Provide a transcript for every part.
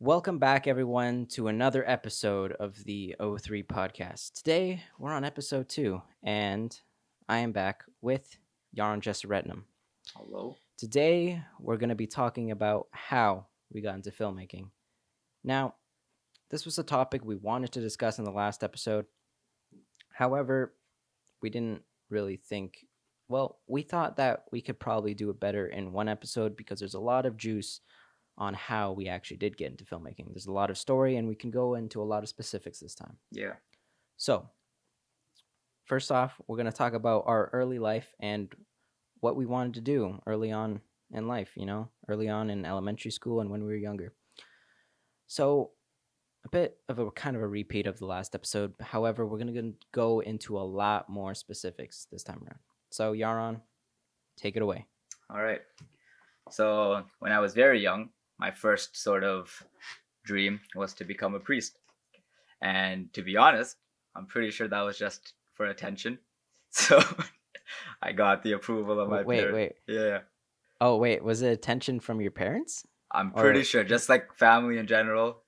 Welcome back, everyone, to another episode of the O3 podcast. Today, we're on episode 2, and I am back with Yarron Retinum. Hello. Today, we're going to be talking about how we got into filmmaking. Now, this was a topic we wanted to discuss in the last episode. However, we didn't really think, we thought that we could probably do it better in one episode because there's a lot of juice on how we actually did get into filmmaking. There's a lot of story, and we can go into a lot of specifics this time. Yeah. So, first off, we're going to talk about our early life and what we wanted to do early on in life, early on in elementary school and when we were younger. So, a bit of a kind of a repeat of the last episode. However, we're going to go into a lot more specifics this time around. So, Yarron, take it away. All right. So, when I was very young, my first sort of dream was to become a priest. And to be honest, I'm pretty sure that was just for attention. So, I got the approval of my parents. Wait. Yeah. Oh, wait. Was it attention from your parents? I'm pretty sure, just like family in general,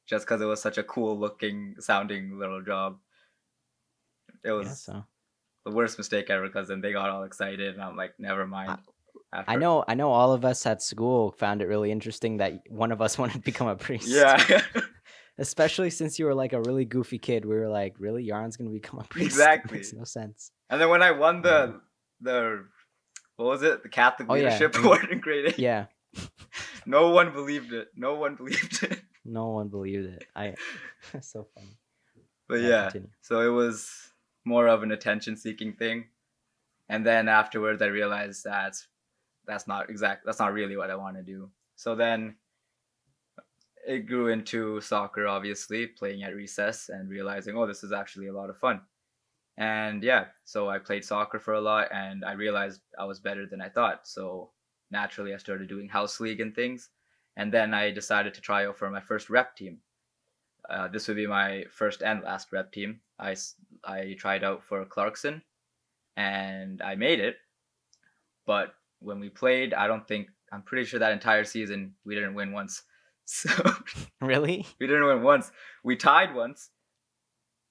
just because it was such a cool looking, sounding little job. It was the worst mistake ever because then they got all excited and I'm like, never mind. I know all of us at school found it really interesting that one of us wanted to become a priest. Yeah. Especially since you were like a really goofy kid. We were like, really? Yarron's going to become a priest? Exactly. It makes no sense. And then when I won the what was it? The Catholic Leadership Award in grade 8. Yeah. No one believed it. No one believed it. That's so funny. But yeah, so it was more of an attention-seeking thing. And then afterwards I realized that's not really what I want to do. So then it grew into soccer, obviously, playing at recess and realizing, oh, this is actually a lot of fun. And yeah, so I played soccer for a lot and I realized I was better than I thought. So naturally I started doing house league and things. And then I decided to try out for my first rep team. This would be my first and last rep team. I tried out for Clarkson and I made it. But when we played, I'm pretty sure that entire season we didn't win once. So really? We didn't win once. We tied once.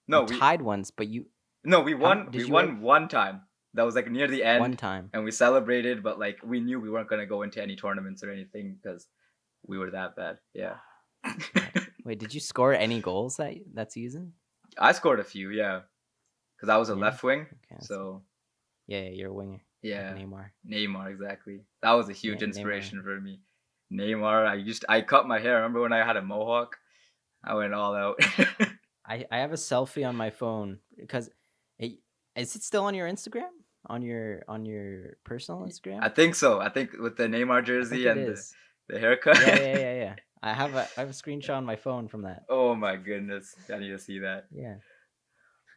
No, we tied once, but you... No, we won. We won one time. That was like near the end. One time. And we celebrated, but like we knew we weren't going to go into any tournaments or anything because we were that bad. Yeah. Wait, did you score any goals that season? I scored a few, yeah. Because I was a left wing. Okay, so. Yeah, you're a winger. Yeah. Like Neymar, exactly. That was a huge inspiration for me. Neymar, I cut my hair. Remember when I had a mohawk? I went all out. I have a selfie on my phone because is it still on your Instagram? On your personal Instagram? I think so. I think with the Neymar jersey and the haircut. Yeah. I have a screenshot on my phone from that. Oh my goodness. I need to see that. Yeah.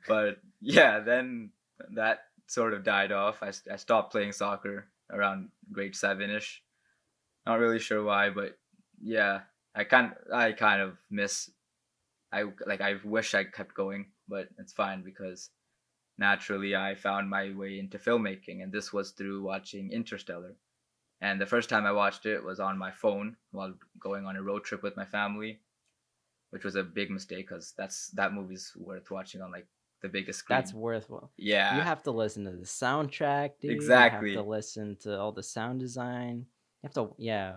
But yeah, then that sort of died off. I stopped playing soccer around grade 7-ish. Not really sure why, but yeah, I kind of miss. I wish I kept going, but it's fine because naturally I found my way into filmmaking, and this was through watching Interstellar. And the first time I watched it was on my phone while going on a road trip with my family, which was a big mistake because that movie's worth watching on like the biggest screen. That's worthwhile. Yeah. You have to listen to the soundtrack, dude. Exactly. You have to listen to all the sound design. You have to, yeah.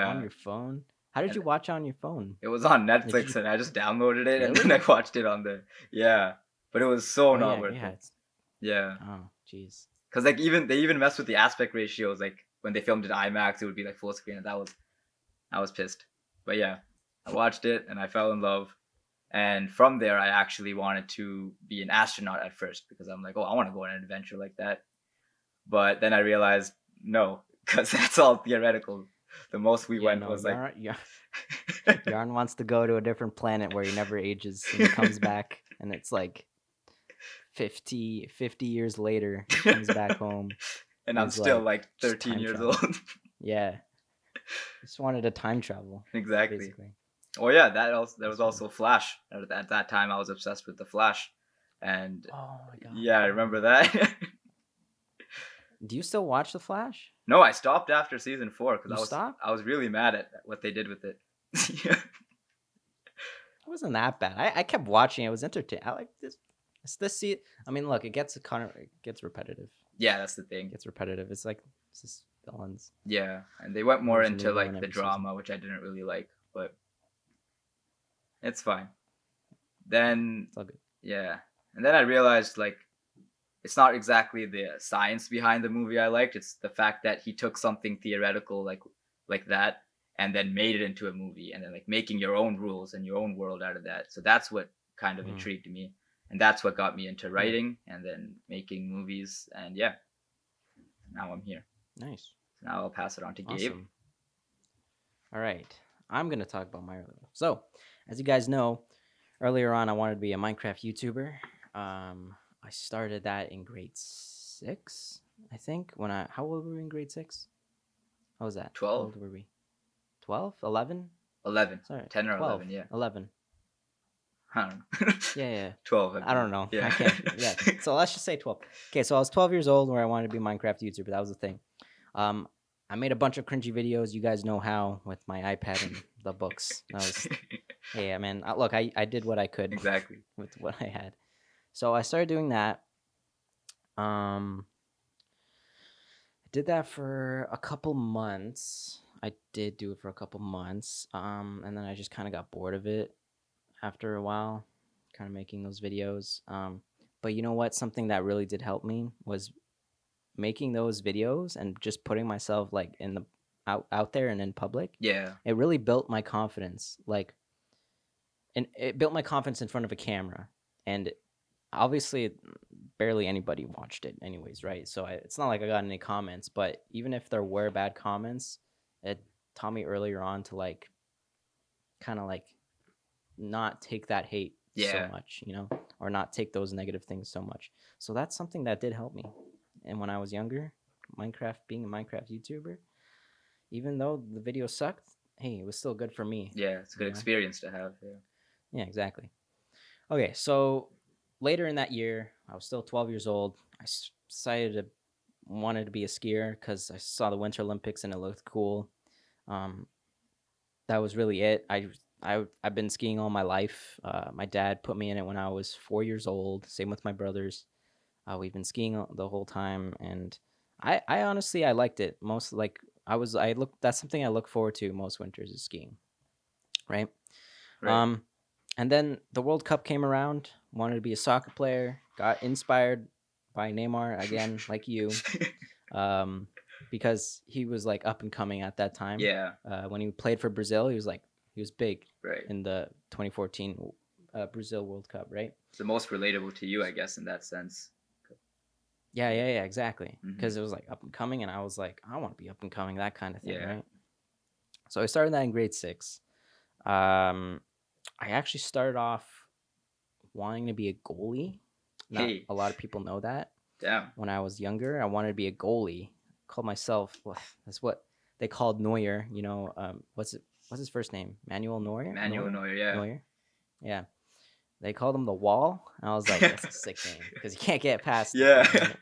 On your phone. How did you watch it on your phone? It was on Netflix, and I just downloaded it, and then I watched it on but it was so not worth it. Yeah. Oh, jeez. Because like they even messed with the aspect ratios. Like when they filmed it IMAX, it would be like full screen, and I was pissed. But yeah, I watched it and I fell in love. And from there, I actually wanted to be an astronaut at first because I'm like, oh, I want to go on an adventure like that. But then I realized no, because that's all theoretical. The most we went was Yarron wants to go to a different planet where he never ages and he comes back and it's like 50 years later he comes back home. And I'm still like 13 years old. Yeah. Just wanted to time travel. Exactly. Basically. Oh yeah, there was also Flash. At that time I was obsessed with the Flash. And oh my god. Yeah, I remember that. Do you still watch The Flash? No, I stopped after season 4 because I was really mad at what they did with it. Yeah. wasn't that bad. I kept watching. It was entertaining. I like this. I mean, look, it gets repetitive. Yeah, that's the thing. It gets repetitive. It's like it's just villains. Yeah, and they went more into like the drama, which I didn't really like, but it's fine. Then it's all good. Yeah, and then I realized like it's not exactly the science behind the movie I liked. It's the fact that he took something theoretical like that and then made it into a movie, and then like making your own rules and your own world out of that. So that's what kind of intrigued me, and that's what got me into writing and then making movies. And yeah, now I'm here. Nice. So now I'll pass it on to Gabe. All right, I'm gonna talk about my early life. So, as you guys know, earlier on I wanted to be a Minecraft YouTuber. I started that in grade 6, I think. How old were we in grade 6? How was that? 12. How old were we? 12? 11? 11. Sorry, 10 or 12. 11, yeah. 11. I don't know. Yeah. 12. I don't know. Yeah. I can't. Yeah. So let's just say 12. Okay, so I was 12 years old where I wanted to be a Minecraft YouTuber. That was the thing. I made a bunch of cringy videos. You guys know how, with my iPad and the books. Yeah, man. Look, I did what I could. Exactly. With what I had. So I started doing that. I did that for a couple months. I did do it for a couple months. And then I just kind of got bored of it after a while, kind of making those videos. But you know what? Something that really did help me was making those videos and just putting myself like in the out there and in public. Yeah. It really built my confidence. And it built my confidence in front of a camera. And obviously barely anybody watched it anyways, right? So it's not like I got any comments, but even if there were bad comments, it taught me earlier on to like kind of like not take that hate so much, or not take those negative things so much. So that's something that did help me. And when I was younger, being a Minecraft YouTuber, even though the video sucked, hey, it was still good for me. Yeah, it's a good experience to have. Yeah, exactly. Okay, so later in that year, I was still 12 years old. I decided wanted to be a skier because I saw the Winter Olympics and it looked cool. That was really it. I've been skiing all my life. My dad put me in it when I was 4 years old. Same with my brothers. We've been skiing the whole time, and I honestly I liked it most. That's something I look forward to most winters is skiing, right? And then the World Cup came around. Wanted to be a soccer player. Got inspired by Neymar again, like you, because he was like up and coming at that time. Yeah. When he played for Brazil, he was big. Right. In the 2014 Brazil World Cup, right? It's the most relatable to you, I guess, in that sense. Yeah, exactly. Because it was like up and coming, and I was like, I want to be up and coming, that kind of thing, right? So I started that in grade 6. I actually started off wanting to be a goalie. Not a lot of people know that. Damn. When I was younger, I wanted to be a goalie. Called myself. That's what they called Neuer. What's his first name? Manuel Neuer. Neuer. Yeah. Neuer. Yeah. They called him the Wall. And I was like, that's a sick name because you can't get past a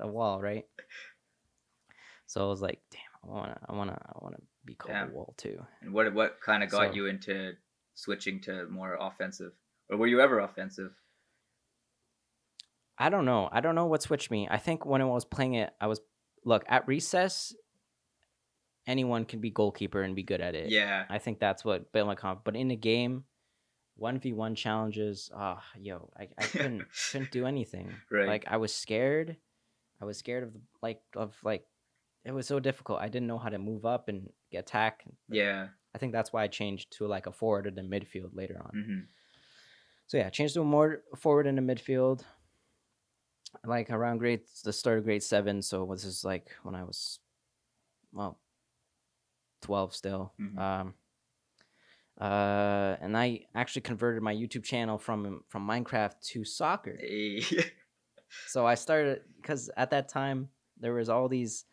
wall, right? So I was like, damn, I wanna be called the Wall too. And what kind of got you into switching to more offensive, or were you ever offensive? I don't know. I don't know what switched me. I think when I was playing it, look at recess. Anyone can be goalkeeper and be good at it. Yeah. I think that's what built my confidence. But in a game, 1v1 challenges, I couldn't do anything. Right. Like I was scared. I was scared of it was so difficult. I didn't know how to move up and attack. Yeah. I think that's why I changed to like a forward and a midfield later on. Mm-hmm. So yeah, I changed to a more forward and a midfield. Like around the start of grade 7. So this is like when I was 12 still. Mm-hmm. And I actually converted my YouTube channel from Minecraft to soccer. Hey. So I started because at that time there was all these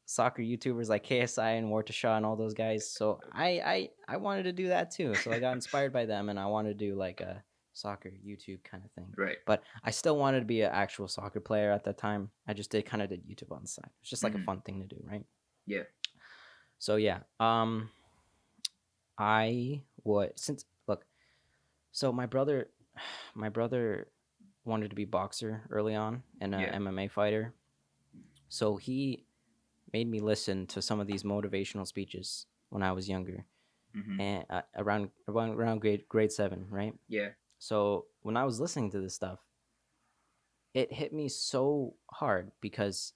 soccer YouTubers like KSI and Wartashaw and all those guys. So I wanted to do that too. So I got inspired by them, and I wanted to do like a soccer YouTube kind of thing. Right. But I still wanted to be an actual soccer player at that time. I just did YouTube on the side. It's just like a fun thing to do, right? Yeah. So yeah, So my brother wanted to be boxer early on and a Yeah. MMA fighter. So he made me listen to some of these motivational speeches when I was younger, Mm-hmm. and around grade 7, right? Yeah. So when I was listening to this stuff, it hit me so hard because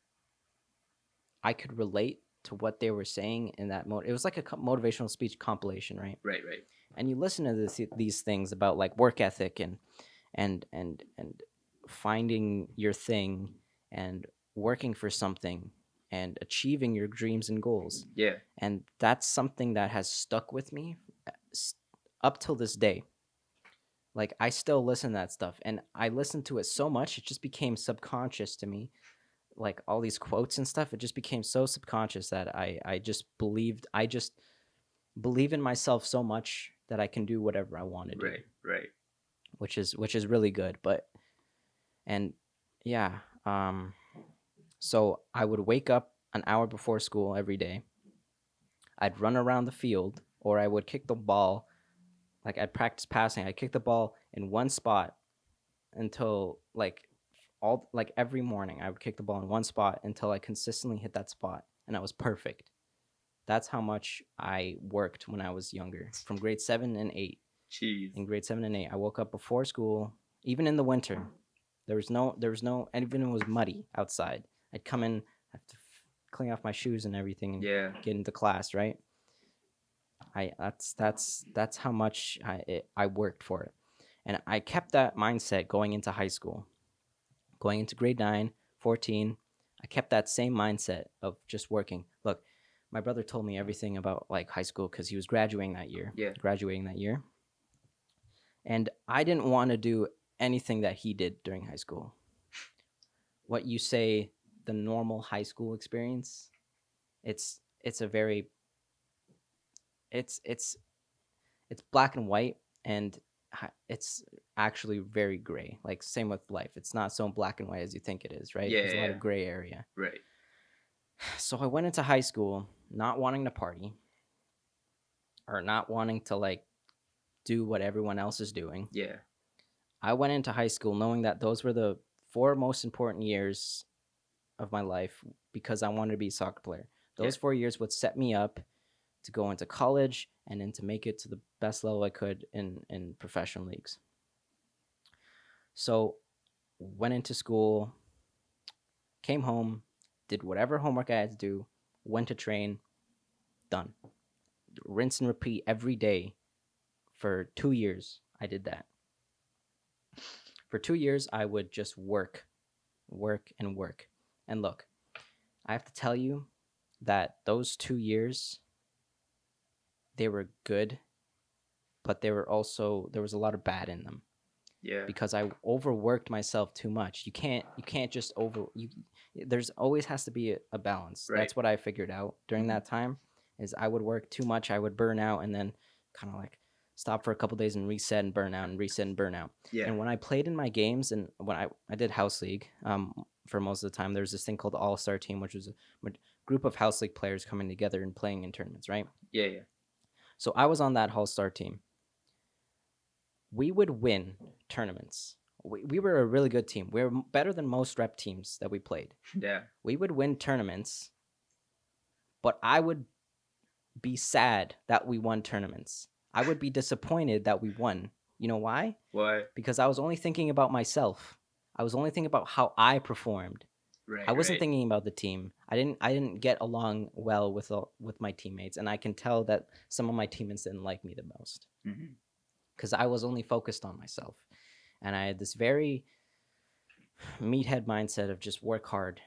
I could relate to what they were saying in that mode. It was like a motivational speech compilation, right? Right. Right. And you listen to these things about like work ethic and finding your thing and working for something and achieving your dreams and goals. Yeah. And that's something that has stuck with me up till this day. Like I still listen to that stuff and I listened to it so much it just became subconscious to me. Like all these quotes and stuff, it just became so subconscious that I just believe in myself so much that I can do whatever I want to do, Right. Right. which is really good. But and yeah, so I would wake up an hour before school every day. I'd run around the field, or I would kick the ball. Like I'd practice passing. I'd kick the ball in one spot until like every morning. I would kick the ball in one spot until I consistently hit that spot, and I was perfect. That's how much I worked when I was younger, from grade 7 and 8. Jeez. In grade 7 and 8, I woke up before school, even in the winter. There was no, and even it was muddy outside. I'd come in, have to clean off my shoes and everything, and Yeah. get into class. Right? That's how much I worked for it, and I kept that mindset going into high school, going into grade 9, 14. I kept that same mindset of just working. Look, my brother told me everything about like high school because he was Yeah. graduating that year, and I didn't want to do anything that he did during high school. What you say, the normal high school experience, it's a very it's it's black and white, and it's actually very gray. Like same with life, it's not so black and white as you think it is, right? Yeah. There's a lot Yeah. of gray area. Right. So I went into high school not wanting to party or not wanting to like do what everyone else is doing. Yeah. I went into high school knowing that those were the 4 most important years of my life because I wanted to be a soccer player. Yeah. Those 4 years would set me up to go into college and then to make it to the best level I could in professional leagues. So went into school, came home, did whatever homework I had to do, went to train, done. Rinse and repeat every day for 2 years. I did that. For 2 years, I would just work, work, and work. And look, I have to tell you that those 2 years, they were good, but there was a lot of bad in them Yeah. because I overworked myself too much. You can't just over you. There's always has to be a balance. Right. That's what I figured out during Mhm. that time. Is I would work too much, I would burn out, and then kind of like stop for a couple days and reset and burn out and reset and burn out. Yeah. And when I played in my games and when I did house league, for most of the time, there was this thing called the All Star Team, which was a group of house league players coming together and playing in tournaments, right? Yeah. Yeah. So I was on that All Star team. We would win tournaments. We were a really good team. We were better than most rep teams that we played. Yeah. We would win tournaments, but I would be sad that we won tournaments. I would be disappointed that we won. You know why? Why? Because I was only thinking about myself. I was only thinking about how I performed. Right. I wasn't Right. thinking about the team. I didn't get along well with my teammates, and I can tell that some of my teammates didn't like me the most Mm-hmm. because I was only focused on myself. And I had this very meathead mindset of just work hard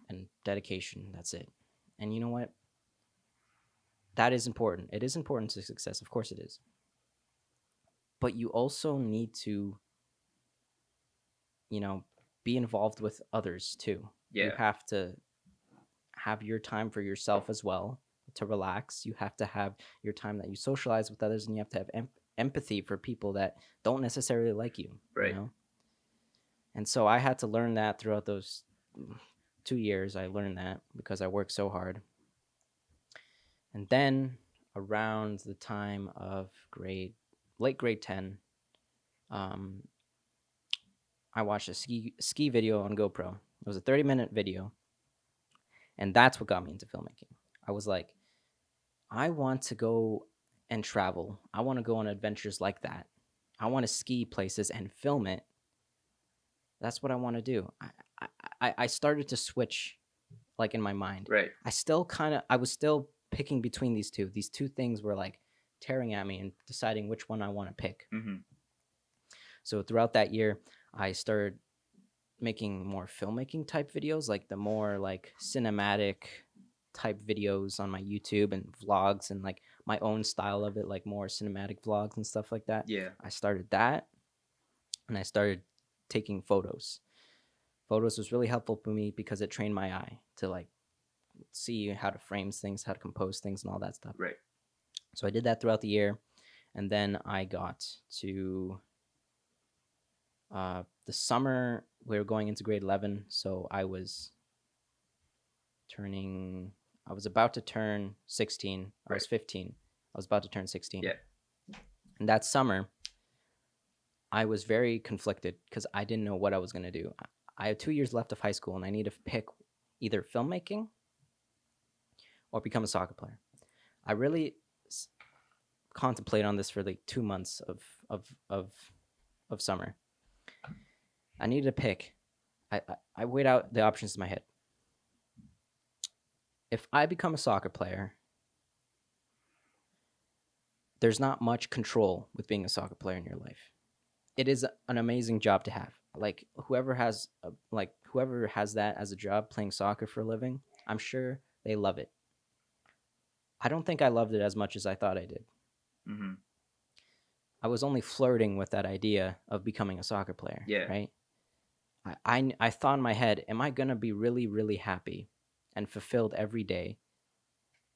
and dedication. That's it. And you know what? That is important. It is important to success. Of course it is. But you also need to, you know, be involved with others too. You Yeah. have to have your time for yourself as well to relax. You have to have your time that you socialize with others, and you have to have empathy for people that don't necessarily like you. Right. You know? And so I had to learn that throughout those 2 years. I learned that because I worked so hard. And then around the time of late grade 10, Um, I watched a ski video on GoPro. It was a 30-minute video, and that's what got me into filmmaking. I was like, I want to go and travel. I want to go on adventures like that. I want to ski places and film it. That's what I want to do. I started to switch, like, in my mind. Right. I was still picking between these two. These two things were like tearing at me and deciding which one I want to pick. Mm-hmm. So throughout that year, I started making more filmmaking type videos, like the more like cinematic type videos on my YouTube and vlogs, and like my own style of it, like more cinematic vlogs and stuff like that. Yeah. I started that, and I started taking photos. Photos was really helpful for me because it trained my eye to like see how to frame things, how to compose things, and all that stuff. Right. So I did that throughout the year, and then I got to the summer. We were going into grade 11, so I was about to turn 16. I was 15. I was about to turn 16. Yeah. And that summer, I was very conflicted because I didn't know what I was going to do. I had 2 years left of high school, and I need to pick either filmmaking or become a soccer player. I really contemplated on this for like 2 months of summer. I needed to pick. I weighed out the options in my head. If I become a soccer player, there's not much control with being a soccer player in your life. It is an amazing job to have. Like whoever has that as a job, playing soccer for a living, I'm sure they love it. I don't think I loved it as much as I thought I did. Mm-hmm. I was only flirting with that idea of becoming a soccer player. Yeah. Right. I thought in my head, am I gonna be really, really happy and fulfilled every day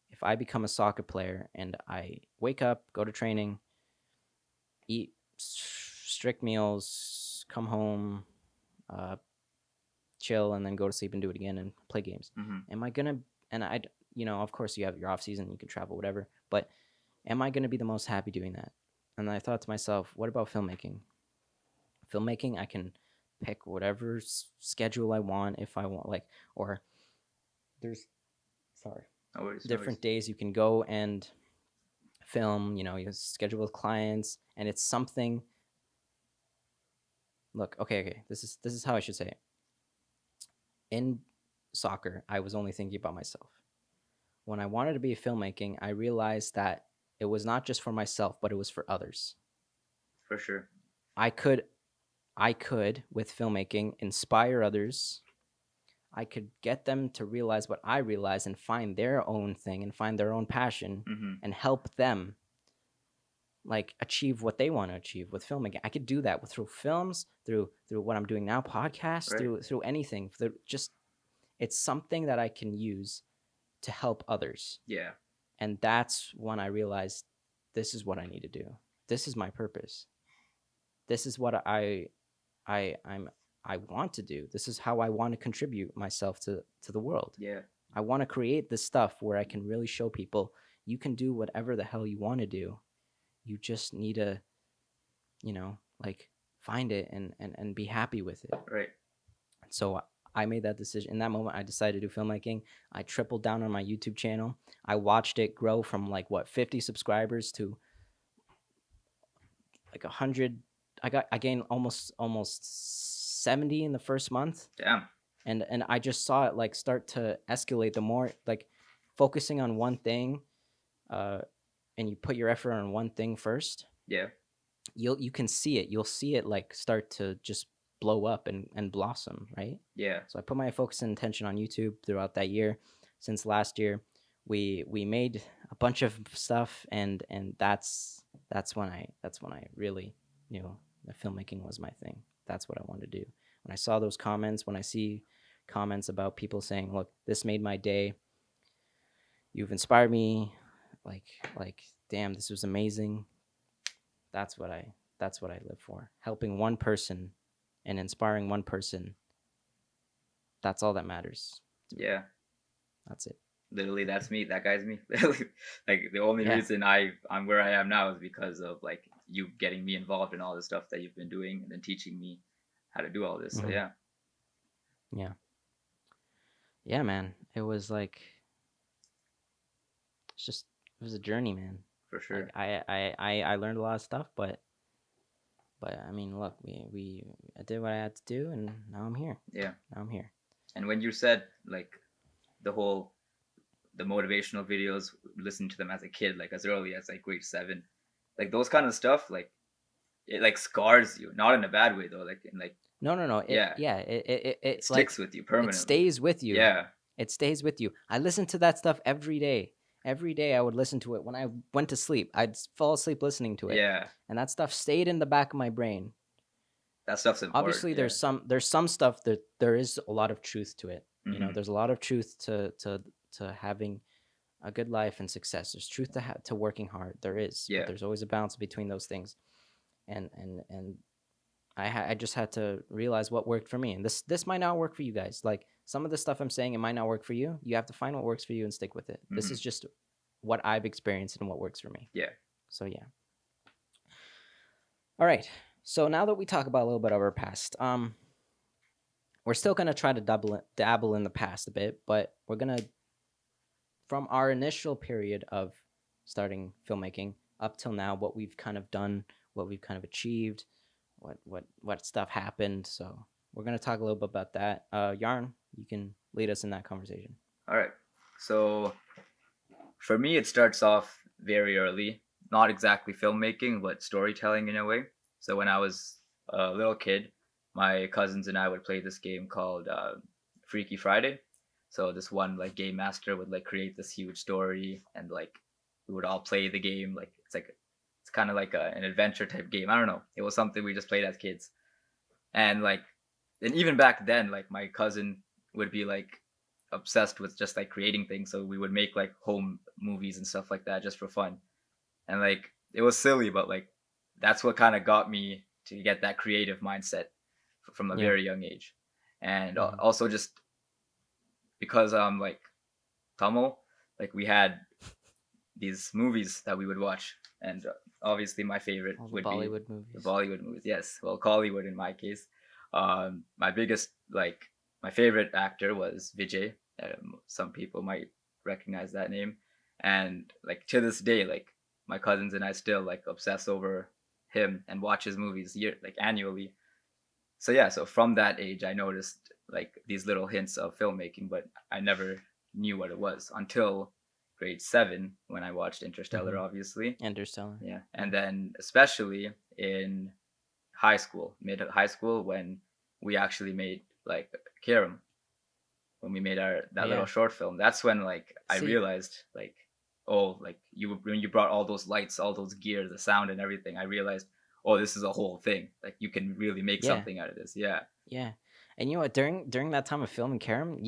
if I become a soccer player and I wake up, go to training, eat strict meals, come home, chill, and then go to sleep and do it again and play games? Mm-hmm. Am I gonna? And of course, you have your off season, you can travel, whatever. But am I gonna be the most happy doing that? And I thought to myself, what about filmmaking? Filmmaking, I can pick whatever schedule I want if I want, like, or there's different days you can go and film. You schedule with clients, and it's something. Look, okay. This is how I should say it. In soccer, I was only thinking about myself. When I wanted to be filmmaking, I realized that it was not just for myself, but it was for others. For sure. I could, with filmmaking, inspire others. I could get them to realize what I realized and find their own thing and find their own passion, mm-hmm. and help them like achieve what they want to achieve with filmmaking. I could do that through films, through what I'm doing now, podcasts, right. through anything. It's something that I can use to help others. Yeah. And that's when I realized this is what I need to do. This is my purpose. This is what I want to do. This is how I want to contribute myself to the world. Yeah. I want to create this stuff where I can really show people you can do whatever the hell you want to do. You just need to, like find it and be happy with it. Right. So I made that decision. In that moment, I decided to do filmmaking. I tripled down on my YouTube channel. I watched it grow from 50 subscribers to like 100. I gained almost 70 in the first month. Damn. And I just saw it start to escalate. The more focusing on one thing, and you put your effort on one thing first. Yeah. You can see it. You'll see it start to just blow up and blossom, right? Yeah. So I put my focus and attention on YouTube throughout that year. Since last year, we made a bunch of stuff, and that's when I really knew that filmmaking was my thing. That's what I wanted to do. When I saw those comments, when I see comments about people saying, "Look, this made my day. You've inspired me. Like, damn, this was amazing." That's what I live for. Helping one person and inspiring one person. That's all that matters. Yeah. That's it. Literally, that's me. That guy's me. Like the only reason I'm where I am now is because of you getting me involved in all the stuff that you've been doing, and then teaching me how to do all this. So Mm-hmm. yeah, Yeah. Yeah, man. It was like it's just it was a journey, man. for Like sure. I learned a lot of stuff, but I mean, look, we I did what I had to do, and now I'm here. Yeah. Now I'm here. And when you said like the whole the motivational videos, listening to them as a kid, like as early as like grade 7, like those kind of stuff, like it like scars you, not in a bad way though, like in like No. yeah, It it sticks like with you it permanently. stays with you. Yeah, It stays with you. I listen to that stuff every day. Every day I would listen to it when I went to sleep. I'd fall asleep listening to it, yeah, and that stuff stayed in the back of my brain. that stuff's important. Obviously, Yeah. there's some stuff that there is a lot of truth to it. You know, Mm-hmm. there's a lot of truth to having a good life and success. There's truth to working hard. There is, but Yeah. there's always a balance between those things. And I just had to realize what worked for me, and this might not work for you guys. Like some of the stuff I'm saying, it might not work for you. You have to find what works for you and stick with it. Mm-hmm. This is just what I've experienced and what works for me. Yeah. So yeah. All right. So now that we talk about a little bit of our past, we're still gonna try to dabble in the past a bit, but we're gonna, from our initial period of starting filmmaking up till now, what we've kind of done, what we've kind of achieved, what stuff happened. So we're gonna talk a little bit about that. Yarn, you can lead us in that conversation. All right. So for me, it starts off very early. Not exactly filmmaking, but storytelling in a way. So when I was a little kid, my cousins and I would play this game called Freaky Friday. So this one like game master would like create this huge story, and like we would all play the game. Like it's kind of like an adventure type game. I don't know. It was something we just played as kids, and like and even back then, like my cousin would be like obsessed with just like creating things. So we would make like home movies and stuff like that just for fun, and like it was silly, but like that's what kind of got me to get that creative mindset from a very young age. And also just because I'm like Tamil, like we had these movies that we would watch, and obviously my favorite would Bollywood be movies. the Bollywood movies. Yes, well, Collywood in my case. My biggest like my favorite actor was Vijay. Some people might recognize that name, and like to this day, like my cousins and I still like obsess over him and watch his movies annually. So yeah, so from that age, I noticed like these little hints of filmmaking, but I never knew what it was until grade 7 when I watched Interstellar, obviously. Interstellar. Yeah, and then especially in mid high school, when we actually made like Karam, when we made that little short film. That's when like I realized like, oh, like when you brought all those lights, all those gear, the sound and everything, I realized, oh, this is a whole thing. Like you can really make something out of this. Yeah. Yeah. And you know what? During that time of filming Karam,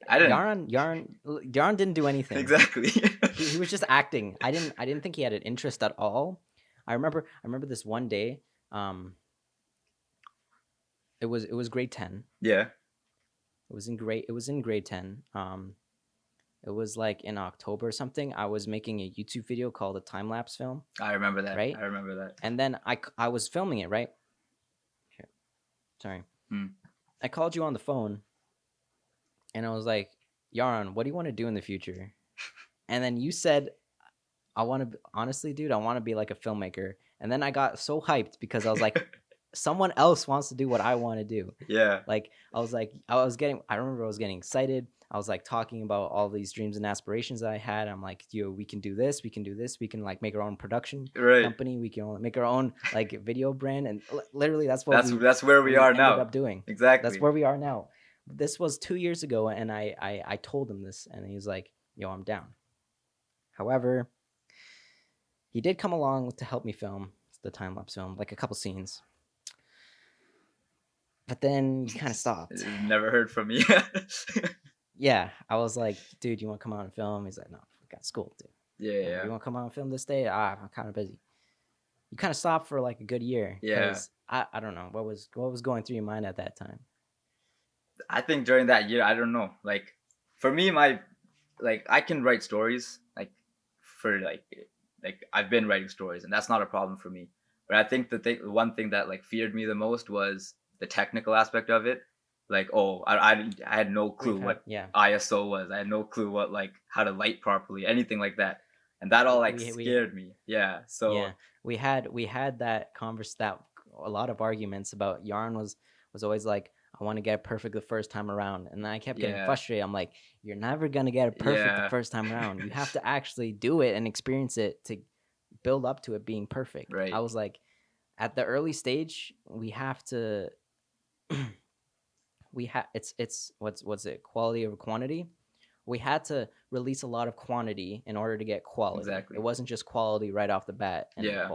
I didn't. Yarron didn't do anything. Exactly. he was just acting. I didn't think he had an interest at all. I remember this one day. It was grade 10. Yeah. It was in grade 10. It was like in October or something. I was making a YouTube video called a time lapse film. I remember that. Right? I remember that. And then I was filming it, right? Here. Sorry. I called you on the phone, and I was like, Yarron, what do you want to do in the future? And then you said, honestly, dude, I want to be like a filmmaker. And then I got so hyped because I was like, someone else wants to do what I want to do. Yeah. Like, I remember I was getting excited. I was like talking about all these dreams and aspirations that I had. I'm like, yo, we can do this. We can do this. We can like make our own production company. We can make our own like video brand. And literally that's where we are now. Ended up doing. Exactly. That's where we are now. This was 2 years ago. And I told him this, and he was like, yo, I'm down. However, he did come along to help me film the time-lapse film, like a couple scenes. But then you kind of stopped. Never heard from me. Yeah, I was like, dude, you want to come out and film? He's like, no, I got school, dude. Yeah. You want to come out and film this day? I'm kind of busy. You kind of stopped for like a good year. Yeah. I don't know what was going through your mind at that time. I think during that year, I don't know. Like for me, I can write stories. Like I've been writing stories, and that's not a problem for me. But I think the one thing that like feared me the most was the technical aspect of it. Like, oh, I had no clue what ISO was. I had no clue what like how to light properly, anything like that, and that all like scared me. Yeah. So we had that a lot of arguments about Yarn was always like, I want to get it perfect the first time around, and then I kept getting frustrated. I'm like, you're never gonna get it perfect the first time around. You have to actually do it and experience it to build up to it being perfect. Right. I was like, at the early stage, we have to it's what's it, quality over quantity. We had to release a lot of quantity in order to get quality. Exactly. It wasn't just quality right off the bat and then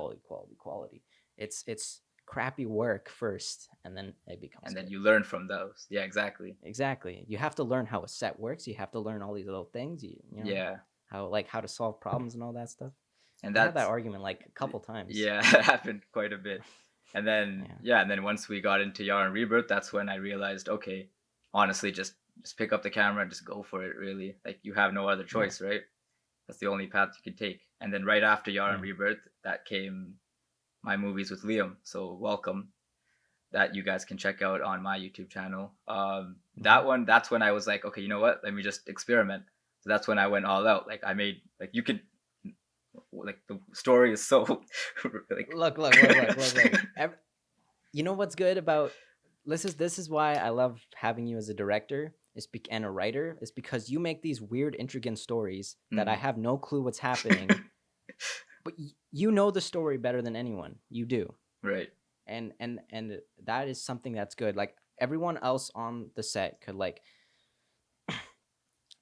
quality. It's crappy work first, and then it becomes and good. Then you learn from those. Yeah, exactly. You have to learn how a set works. You have to learn all these little things. You know, how to solve problems and all that stuff. And that's, had that argument like a couple times. Yeah, it happened quite a bit. And then and then once we got into Yarron Rebirth, that's when I realized, okay, honestly, just pick up the camera and just go for it. Really, like you have no other choice, right? That's the only path you can take. And then right after Yarron Rebirth, that came my movies with Liam. So welcome, that you guys can check out on my YouTube channel. That's when I was like, okay, you know what? Let me just experiment. So that's when I went all out. Like I made, like you could, like the story is so like look. You know what's good about this is why I love having you as a director and a writer, is because you make these weird intricate stories that I have no clue what's happening, but you know the story better than anyone. You do. Right. And that is something that's good. Like everyone else on the set could like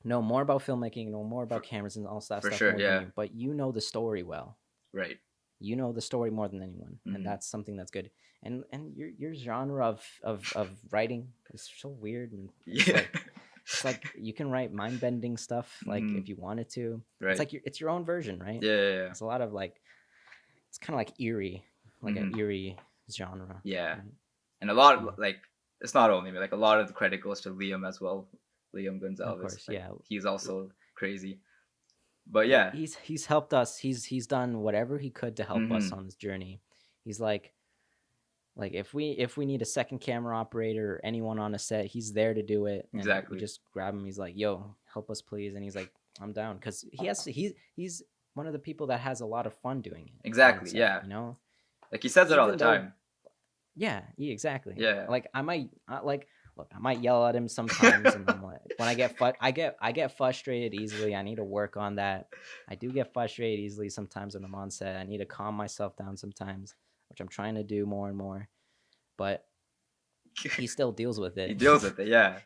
know more about filmmaking, know more about cameras and all that stuff. Sure, yeah. You, but you know the story well. Right. You know the story more than anyone, and that's something that's good. And your genre of writing is so weird, and it's like you can write mind bending stuff like if you wanted to. Right. It's like it's your own version, right? Yeah. It's a lot of like, it's kind of like eerie, like an eerie genre. Yeah. Right? And a lot of like, it's not only me, like a lot of the credit goes to Liam as well. Liam Gonzalez. Of course, like, he's also crazy. But yeah, he's helped us. He's done whatever he could to help us on this journey. He's like if we need a second camera operator or anyone on a set, he's there to do it. And exactly. We just grab him. He's like, "Yo, help us, please." And he's like, "I'm down," because he's one of the people that has a lot of fun doing it. Exactly. Yeah. You know, like he says it all the time. Yeah. Exactly. Yeah. Like I might I might yell at him sometimes, and I'm like, when I get frustrated easily. I need to work on that. I do get frustrated easily sometimes when I'm on set. I need to calm myself down sometimes, which I'm trying to do more and more. But he still deals with it. He deals with it, yeah.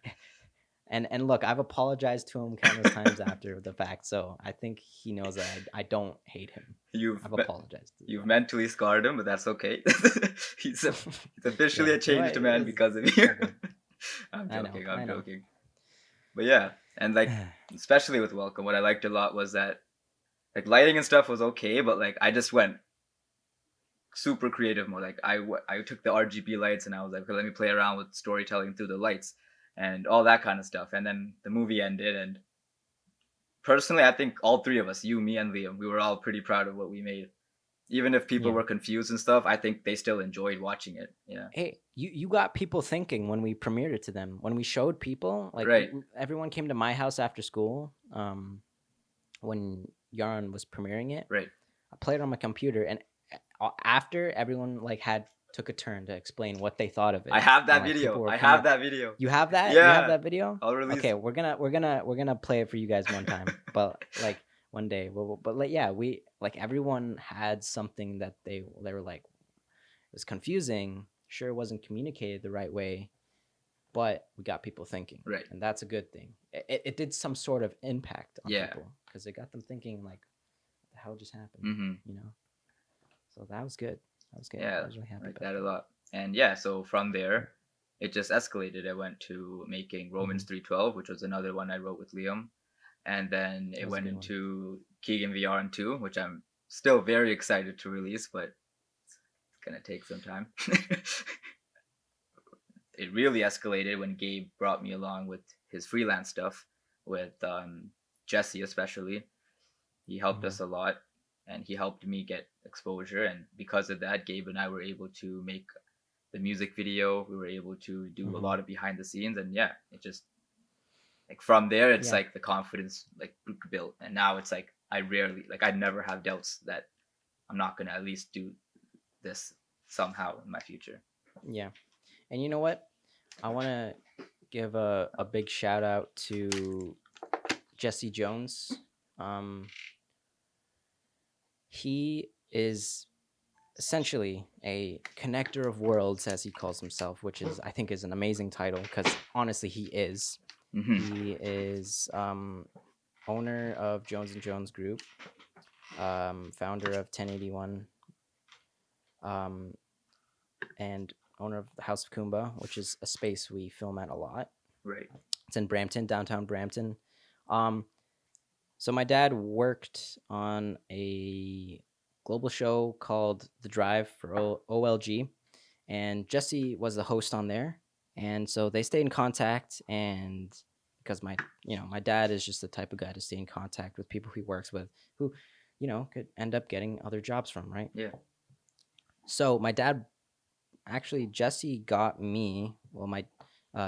And look, I've apologized to him countless times after the fact, so I think he knows that I don't hate him. I've apologized. You've mentally scarred him, but that's okay. he's officially a changed man because of you. I'm joking. But yeah, and like especially with Welcome, what I liked a lot was that like lighting and stuff was okay, but like I just went super creative mode. Like I took the RGB lights and I was like, okay, let me play around with storytelling through the lights and all that kind of stuff. And then the movie ended, and personally, I think all three of us, you, me, and Liam, we were all pretty proud of what we made. Even if people were confused and stuff, I think they still enjoyed watching it. Yeah. Hey, you got people thinking when we premiered it to them. When we showed people, like everyone came to my house after school. When Yarron was premiering it, right? I played it on my computer, and after everyone took a turn to explain what they thought of it. I have that video. I have that video. You have that? Yeah. You have that video? I'll release. Okay, we're gonna play it for you guys one time, but like one day. But like we everyone had something that they were like, it was confusing. Sure, it wasn't communicated the right way, but we got people thinking. Right. And that's a good thing. It did some sort of impact on people because it got them thinking like, what the hell just happened? You know. So that was good. Yeah, I was really happy like that a lot. And yeah, so from there, it just escalated. I went to making Romans 3:12, which was another one I wrote with Liam. And then it went into Keegan VR 2, which I'm still very excited to release, but it's going to take some time. It really escalated when Gabe brought me along with his freelance stuff, with Jesse especially. He helped us a lot. and he helped me get exposure. And because of that, Gabe and I were able to make the music video. We were able to do a Mm-hmm. lot of behind the scenes, and yeah, it just like from there, it's Yeah. like the confidence like built, and now it's like I never have doubts that I'm not gonna at least do this somehow in my future. Yeah. And you know what? I want to give a big shout out to Jesse Jones. He is essentially a connector of worlds, as he calls himself, which is I think is an amazing title because honestly he is. Mm-hmm. He is owner of Jones and Jones Group, founder of 1081, and owner of the House of Kumba, which is a space we film at a lot. Right. It's in Brampton, downtown Brampton. So my dad worked on a global show called The Drive for OLG, and Jesse was the host on there. And so they stayed in contact, and because my dad is just the type of guy to stay in contact with people he works with who, could end up getting other jobs from, right? Yeah. So my dad, actually, Jesse got me,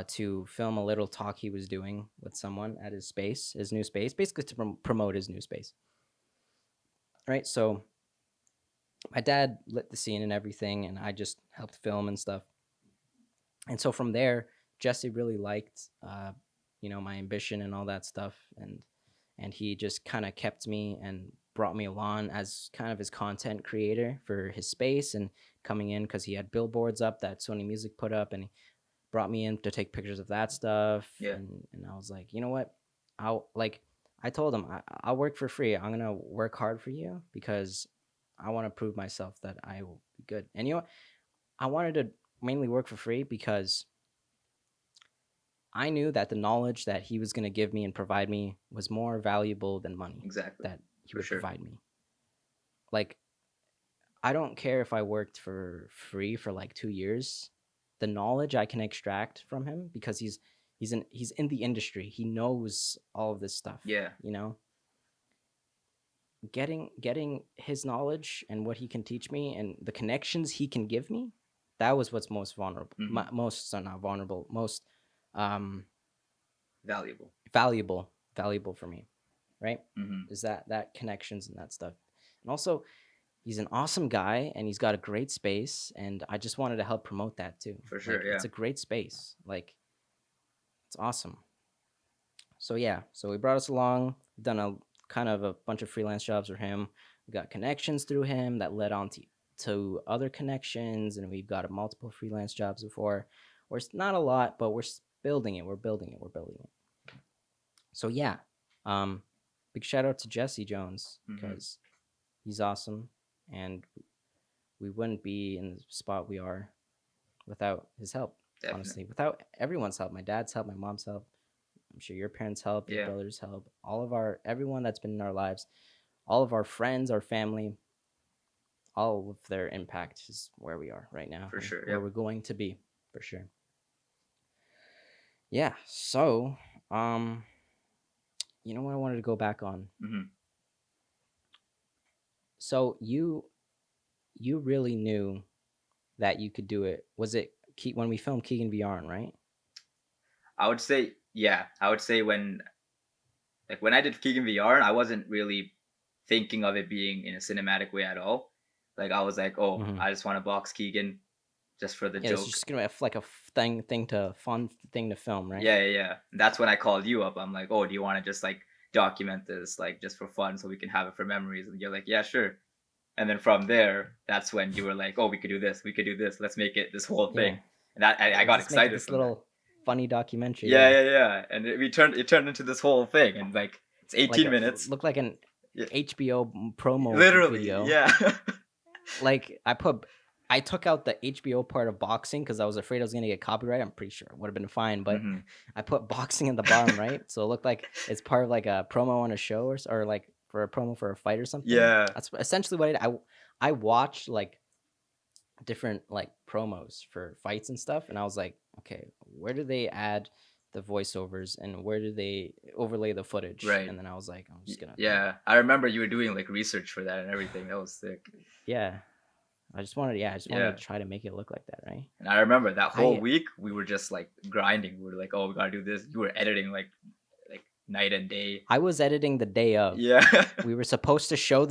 to film a little talk he was doing with someone at his new space, basically to promote his new space. Right. So my dad lit the scene and everything, and I just helped film and stuff. And so from there, Jesse really liked, my ambition and all that stuff, and he just kind of kept me and brought me along as kind of his content creator for his space and coming in because he had billboards up that Sony Music put up, and he brought me in to take pictures of that stuff. Yeah. And I was like, you know what? I told him I'll work for free. I'm gonna work hard for you because I want to prove myself that I will be good. And you know what? I wanted to mainly work for free because I knew that the knowledge that he was going to give me and provide me was more valuable than money. Exactly. That he would provide me. Like, I don't care if I worked for free for like 2 years. The knowledge I can extract from him, because he's in the industry. He knows all of this stuff. Yeah. Getting his knowledge and what he can teach me and the connections he can give me, that was what's most vulnerable. Mm-hmm. Not vulnerable, most valuable for me, right? Mm-hmm. Is that connections and that stuff. And also, he's an awesome guy and he's got a great space, and I just wanted to help promote that too. For sure. Yeah. It's a great space. Like, it's awesome. So yeah, so he brought us along. We've done a kind of a bunch of freelance jobs for him. We got connections through him that led on to other connections, and we've got multiple freelance jobs before. We're not a lot, but we're building it. We're building it. So yeah, big shout out to Jesse Jones because he's awesome, and we wouldn't be in the spot we are without his help. Definitely. Honestly, without everyone's help, my dad's help, my mom's help. I'm sure your parents' help, your brother's help, everyone that's been in our lives, all of our friends, our family, all of their impact is where we are right now. For sure. Where we're going to be, for sure. Yeah. So, you know what I wanted to go back on? Mm-hmm. So you really knew that you could do it. Was it when we filmed Keegan v. Yarron, right? I would say, yeah. I would say when I did Keegan v. Yarron, I wasn't really thinking of it being in a cinematic way at all. Like, I was like, oh, I just want to box Keegan just for the joke. It's just gonna be like a fun thing to film, right? Yeah. That's when I called you up. I'm like, oh, do you want to just like document this, like just for fun, so we can have it for memories? And you're like, yeah, sure. And then from there, that's when you were like, oh, we could do this. Let's make it this whole thing. Yeah. And that I got excited. This little funny documentary. Yeah. And it turned into this whole thing, and like it's 18 minutes. Looked like an HBO promo. Literally, video. Yeah. Like I took out the HBO part of boxing because I was afraid I was going to get copyright. I'm pretty sure it would have been fine, but I put boxing in the bottom right, so it looked like it's part of like a promo on a show or like for a promo for a fight or something. Yeah, that's essentially what I watched like different like promos for fights and stuff, and I was like, okay, where do they add the voiceovers and where do they overlay the footage. Right. And then I was like, I'm just gonna Yeah, I remember you were doing like research for that and everything. That was sick. yeah. I just wanted to try to make it look like that, right? And I remember that whole week we were just like grinding. We were like, oh, we gotta do this. You were editing like night and day. I was editing the day of. Yeah. We were supposed to show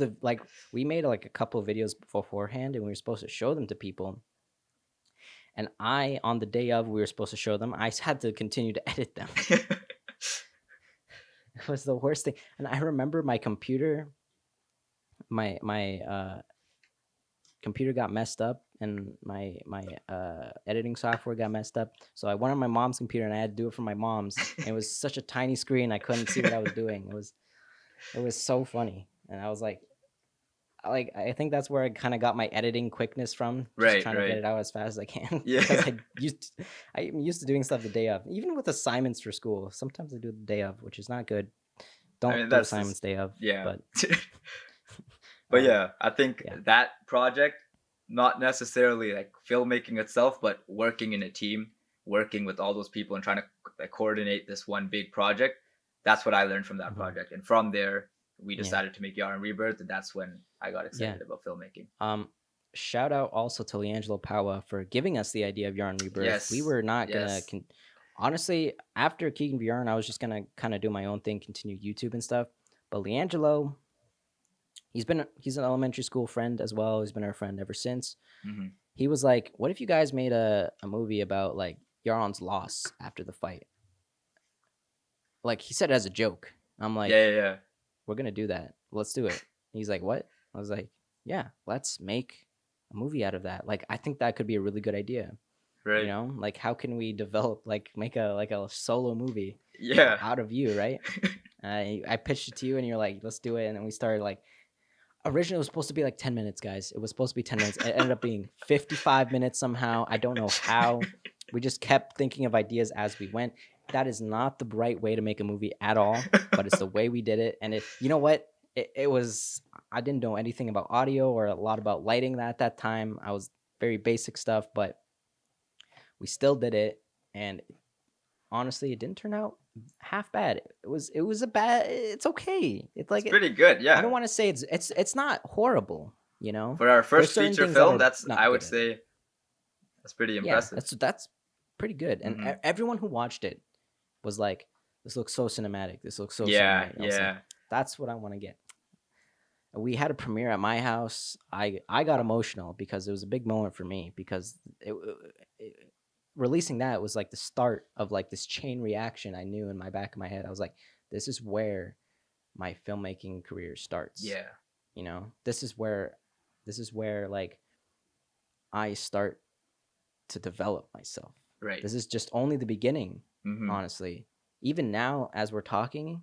we made like a couple of videos beforehand and we were supposed to show them to people. And on the day of, we were supposed to show them, I had to continue to edit them. It was the worst thing. And I remember my computer, my computer got messed up and my editing software got messed up. So I went on my mom's computer and I had to do it from my mom's. And it was such a tiny screen, I couldn't see what I was doing. It was so funny. And I was like I think that's where I kind of got my editing quickness from. Just trying to get it out as fast as I can. Yeah. Because I'm used to doing stuff the day of. Even with assignments for school, sometimes I do it the day of, which is not good. Don't do assignments day of. Yeah. But yeah, I think that project, not necessarily like filmmaking itself, but working in a team, working with all those people and trying to like coordinate this one big project. That's what I learned from that project. And from there, we decided to make Yarron Rebirth, and that's when I got excited about filmmaking. Shout out also to Leangelo Paua for giving us the idea of Yarron Rebirth. Yes. We were not gonna honestly, after Keegan v. Yarron, I was just gonna kind of do my own thing, continue YouTube and stuff. But Leangelo, he's an elementary school friend as well. He's been our friend ever since. Mm-hmm. He was like, what if you guys made a movie about like Yarron's loss after the fight? Like, he said it as a joke. I'm like, yeah. We're gonna do that. Let's do it. And he's like, what? I was like, yeah, let's make a movie out of that. Like, I think that could be a really good idea. Right. You know, like, how can we develop, like, make a solo movie out of you, right? I pitched it to you and you're like, let's do it. And then we started like, originally it was supposed to be like 10 minutes, guys. It was supposed to be 10 minutes. It ended up being 55 minutes somehow. I don't know how. We just kept thinking of ideas as we went. That is not the right way to make a movie at all, but it's the way we did it. And you know what? It was, I didn't know anything about audio or a lot about lighting at that time. I was very basic stuff, but we still did it. And honestly, it didn't turn out half bad. It's okay. It's pretty good. Yeah. I don't want to say it's not horrible, you know? For our first feature film, I would say that's pretty impressive. Yeah, that's pretty good. And everyone who watched it was like, this looks so cinematic. This looks so cinematic. Like, that's what I want to get. We had a premiere at my house. I got emotional because it was a big moment for me because releasing that was like the start of like this chain reaction. I knew in my back of my head. I was like, this is where my filmmaking career starts. Yeah. You know, this is where like I start to develop myself. Right. This is just only the beginning. Honestly, even now as we're talking,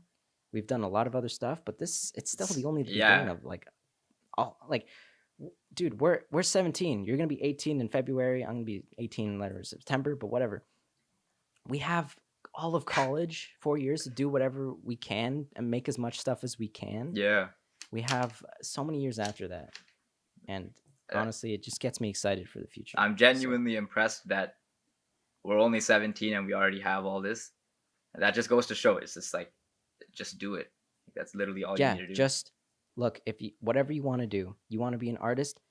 we've done a lot of other stuff, but it's still the only beginning of like, dude, we're 17. You're gonna be 18 in February. I'm gonna be 18 in later September, but whatever. We have all of college, 4 years to do whatever we can and make as much stuff as we can. Yeah, we have so many years after that, and honestly, it just gets me excited for the future. I'm genuinely impressed that we're only 17 and we already have all this. And that just goes to show it's just like, just do it. That's literally all you need to do. Just look, whatever you want to do, you want to be an artist,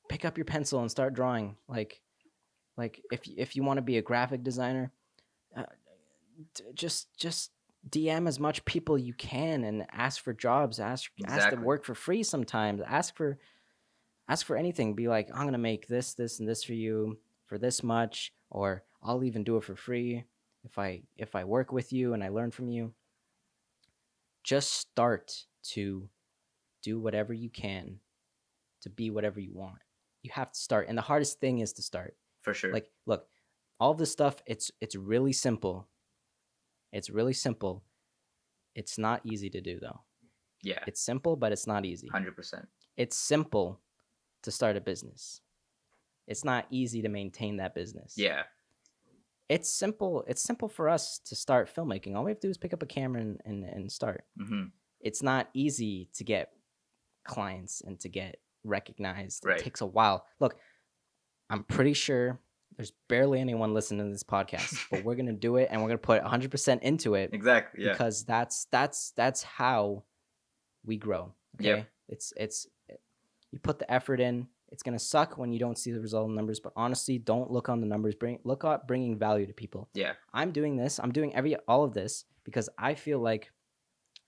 pick up your pencil and start drawing. Like if you want to be a graphic designer, just DM as much people you can and ask for jobs. Ask to work for free sometimes. Ask for anything. Be like, I'm gonna make this, and this for you for this much, or I'll even do it for free if I work with you and I learn from you. Just start to do whatever you can to be whatever you want. You have to start, and the hardest thing is to start. For sure. Like, look, all this stuff, it's really simple. It's really simple. It's not easy to do, though. Yeah. It's simple, but it's not easy. 100%. It's simple to start a business. It's not easy to maintain that business. Yeah. It's simple. It's simple for us to start filmmaking. All we have to do is pick up a camera and start. Mm-hmm. It's not easy to get clients and to get recognized. Right. It takes a while. Look, I'm pretty sure There's barely anyone listening to this podcast, but we're gonna do it, and we're gonna put 100% into it. Exactly. Yeah. Because that's how we grow. Okay. Yep. You put the effort in. It's gonna suck when you don't see the result in numbers, but honestly, don't look on the numbers. Look at bringing value to people. Yeah. I'm doing this. I'm doing all of this because I feel like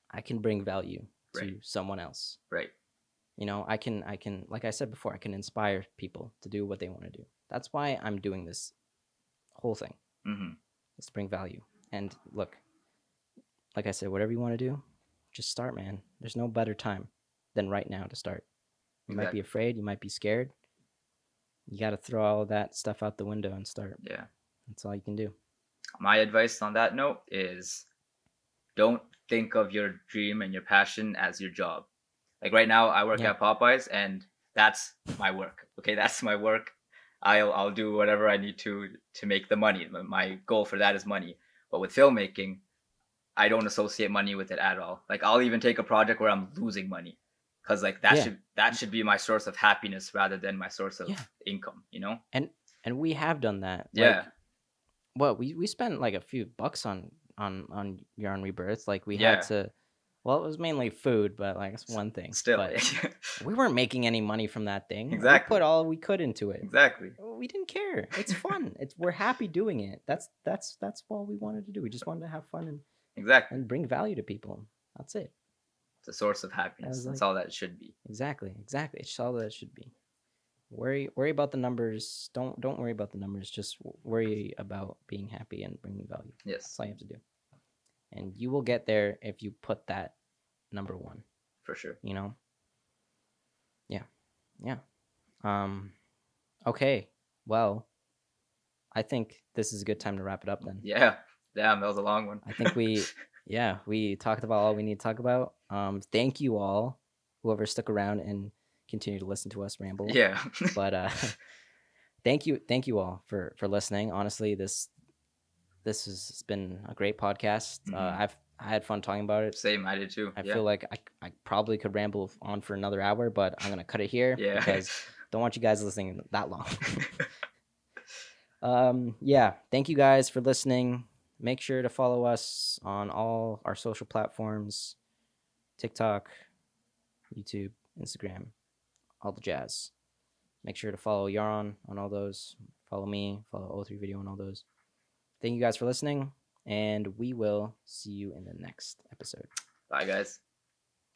I can bring value to someone else. Right. You know, I can, like I said before, I can inspire people to do what they want to do. That's why I'm doing this whole thing. Mm-hmm. Is to bring value. And look, like I said, whatever you want to do, just start, man. There's no better time than right now to start. You might be afraid. You might be scared. You got to throw all of that stuff out the window and start. Yeah. That's all you can do. My advice on that note is don't think of your dream and your passion as your job. Like right now, I work at Popeyes, and that's my work. Okay, that's my work. I'll do whatever I need to make the money. My goal for that is money. But with filmmaking, I don't associate money with it at all. Like I'll even take a project where I'm losing money. Because like that should be my source of happiness rather than my source of income, you know? And we have done that. Yeah. Well, we spent like a few bucks on Yarron Rebirth. Like we had to, well, it was mainly food, but like that's one thing. Still, but we weren't making any money from that thing. Exactly. We put all we could into it. Exactly. We didn't care. It's fun. We're happy doing it. That's all we wanted to do. We just wanted to have fun and bring value to people. That's it. It's a source of happiness. That's all that it should be. Exactly. It's all that it should be. Worry about the numbers. Don't worry about the numbers. Just worry about being happy and bringing value. Yes. That's all you have to do. And you will get there if you put that number one. For sure. You know? Yeah. Okay. Well, I think this is a good time to wrap it up then. Yeah. Damn, that was a long one. I think we talked about all we need to talk about. Thank you all, whoever stuck around and continue to listen to us ramble. Yeah. But thank you all for listening. Honestly, this has been a great podcast. I had fun talking about it. Same, I did too. I feel like I probably could ramble on for another hour, but I'm gonna cut it here because don't want you guys listening that long. Thank you guys for listening. Make sure to follow us on all our social platforms: TikTok, YouTube, Instagram, all the jazz. Make sure to follow Yarron on all those. Follow me, follow O3 Video on all those. Thank you guys for listening, and we will see you in the next episode. Bye, guys.